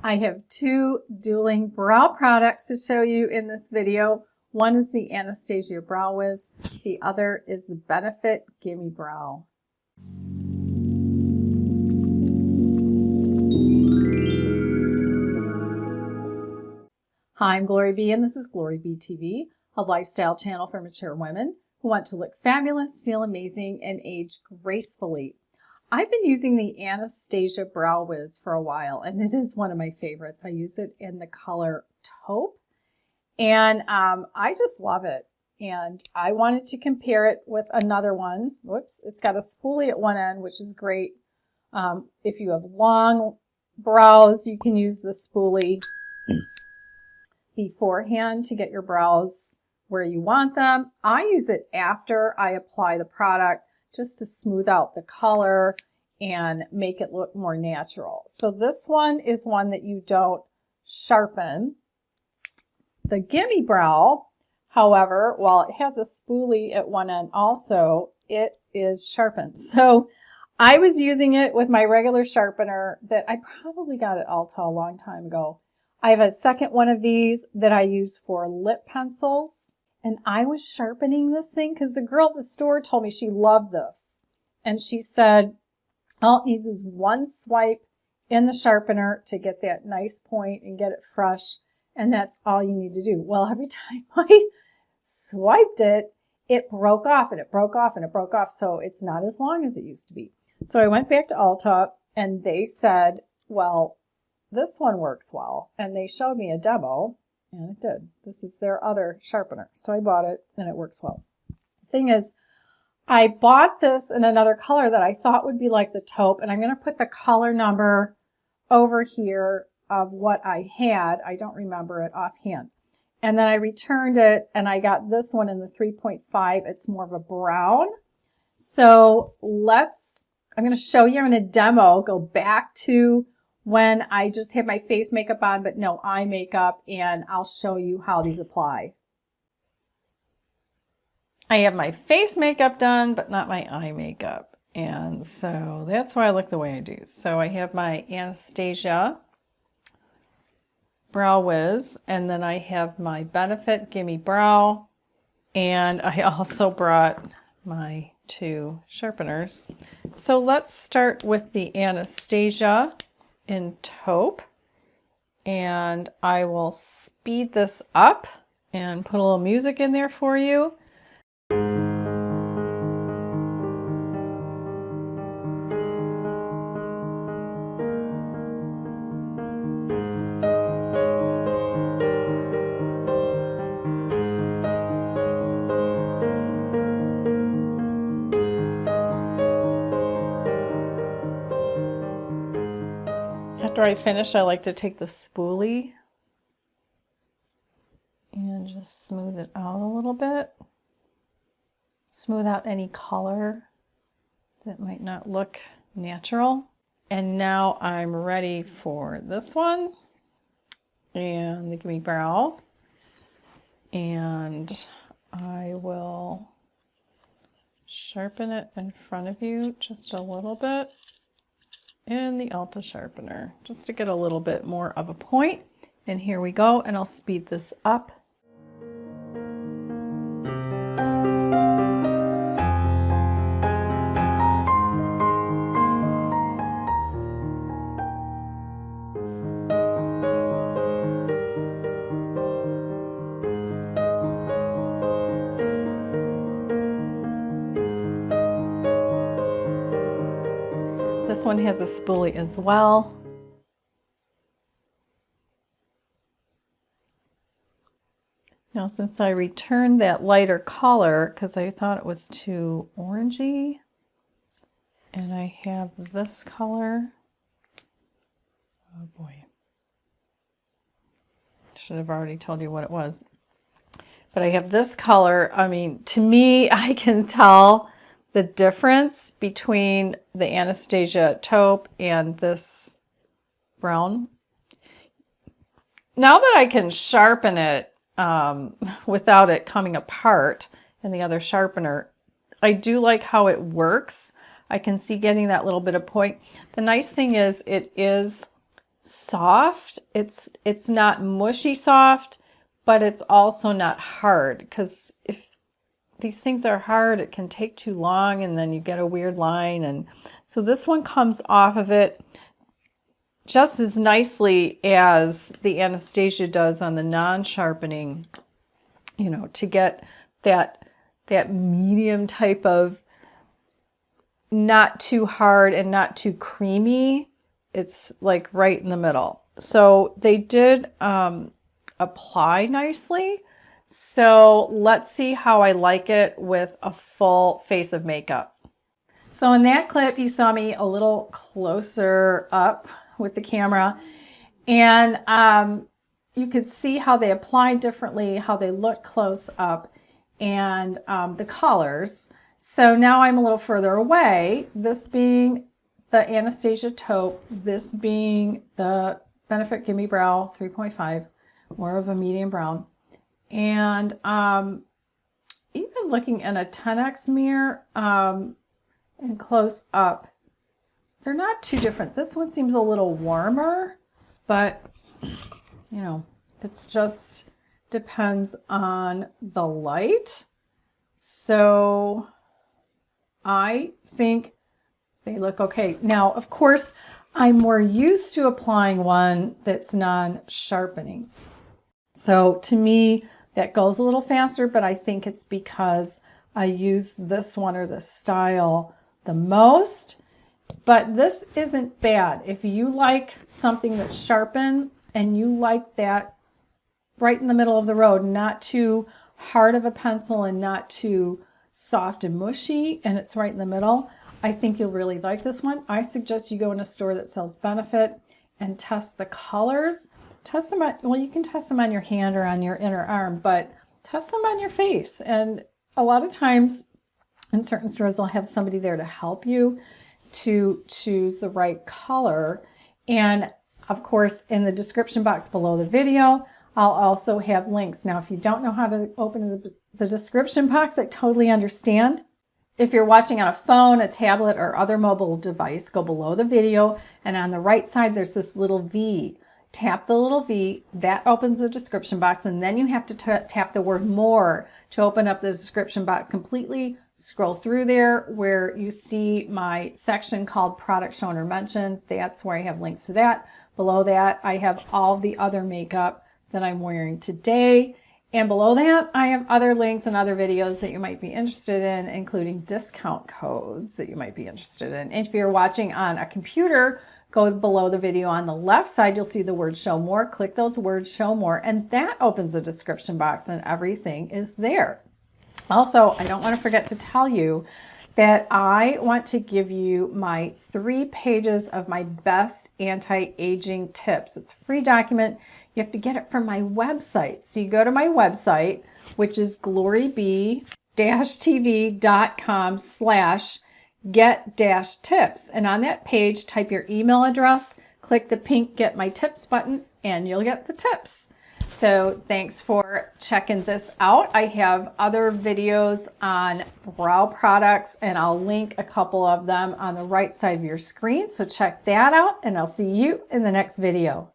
I have two dueling brow products to show you in this video. One is the Anastasia Brow Wiz. The other is the Benefit Gimme Brow. Hi, I'm Glory B, and this is Glory B TV, a lifestyle channel for mature women who want to look fabulous, feel amazing, and age gracefully. I've been using the Anastasia Brow Wiz for a while, and it is one of my favorites. I use it in the color taupe, and I just love it. And I wanted to compare it with another one. Whoops, it's got a spoolie at one end, which is great. If you have long brows, you can use the spoolie beforehand to get your brows where you want them. I use it after I apply the product, just to smooth out the color and make it look more natural. So this one is one that you don't sharpen. The Gimme Brow, however, while it has a spoolie at one end also, it is sharpened. So I was using it with my regular sharpener that I probably got at Ulta a long time ago. I have a second one of these that I use for lip pencils. And I was sharpening this thing because the girl at the store told me she loved this. And she said, all it needs is one swipe in the sharpener to get that nice point and get it fresh. And that's all you need to do. Well, every time I swiped it, it broke off and it broke off and it broke off. So it's not as long as it used to be. So I went back to Ulta and they said, well, this one works well. And they showed me a demo. And it did. This is their other sharpener. So I bought it and it works well. The thing is, I bought this in another color that I thought would be like the taupe. And I'm going to put the color number over here of what I had. I don't remember it offhand. And then I returned it and I got this one in the 3.5. It's more of a brown. So I'm going to show you in a demo, go back to when I just had my face makeup on, but no eye makeup, and I'll show you how these apply. I have my face makeup done, but not my eye makeup. And so that's why I look the way I do. So I have my Anastasia Brow Wiz, and then I have my Benefit Gimme Brow, and I also brought my two sharpeners. So let's start with the Anastasia in taupe, and I will speed this up and put a little music in there for you. After I finish, I like to take the spoolie and just smooth it out a little bit. Smooth out any color that might not look natural. And now I'm ready for this one and the Gimme Brow. And I will sharpen it in front of you just a little bit in the Ulta sharpener, just to get a little bit more of a point. And here we go, and I'll speed this up. This one has a spoolie as well. Now, since I returned that lighter color because I thought it was too orangey, and I have this color. Oh boy. Should have already told you what it was. But I have this color. I mean, to me, I can tell the difference between the Anastasia taupe and this brown. Now that I can sharpen it without it coming apart in the other sharpener, I do like how it works. I can see getting that little bit of point. The nice thing is it is soft. It's not mushy soft, but it's also not hard, because if these things are hard, it can take too long and then you get a weird line. And so this one comes off of it just as nicely as the Anastasia does on the non-sharpening, you know, to get that medium type of not too hard and not too creamy. It's like right in the middle. So they did apply nicely. So let's see how I like it with a full face of makeup. So in that clip, you saw me a little closer up with the camera, and you could see how they applied differently, how they look close up, and the colors. So now I'm a little further away, this being the Anastasia taupe, this being the Benefit Gimme Brow 3.5, more of a medium brown. And even looking in a 10x mirror and close up, they're not too different. This one seems a little warmer, but you know, it's just depends on the light. So I think they look okay. Now, of course, I'm more used to applying one that's non-sharpening. So to me, that goes a little faster, but I think it's because I use this one or this style the most. But this isn't bad. If you like something that's sharpened and you like that right in the middle of the road, not too hard of a pencil and not too soft and mushy, and it's right in the middle, I think you'll really like this one. I suggest you go in a store that sells Benefit and test the colors. Test them on, well, you can test them on your hand or on your inner arm, but test them on your face. And a lot of times in certain stores, they'll have somebody there to help you to choose the right color. And of course, in the description box below the video, I'll also have links. Now, if you don't know how to open the description box, I totally understand. If you're watching on a phone, a tablet, or other mobile device, go below the video, and on the right side, there's this little V. Tap the little V, that opens the description box, and then you have to tap the word more to open up the description box completely. Scroll through there where you see my section called Product Shown or Mentioned. That's where I have links to that. Below that, I have all the other makeup that I'm wearing today. And below that, I have other links and other videos that you might be interested in, including discount codes that you might be interested in. And if you're watching on a computer, go below the video on the left side, you'll see the word Show More. Click those words, Show More, and that opens the description box and everything is there. Also, I don't want to forget to tell you that I want to give you my 3 pages of my best anti-aging tips. It's a free document. You have to get it from my website. So you go to my website, which is gloryb-tv.com/get-tips. And on that page, type your email address, click the pink Get My Tips button, and you'll get the tips. So thanks for checking this out. I have other videos on brow products, and I'll link a couple of them on the right side of your screen. So check that out, and I'll see you in the next video.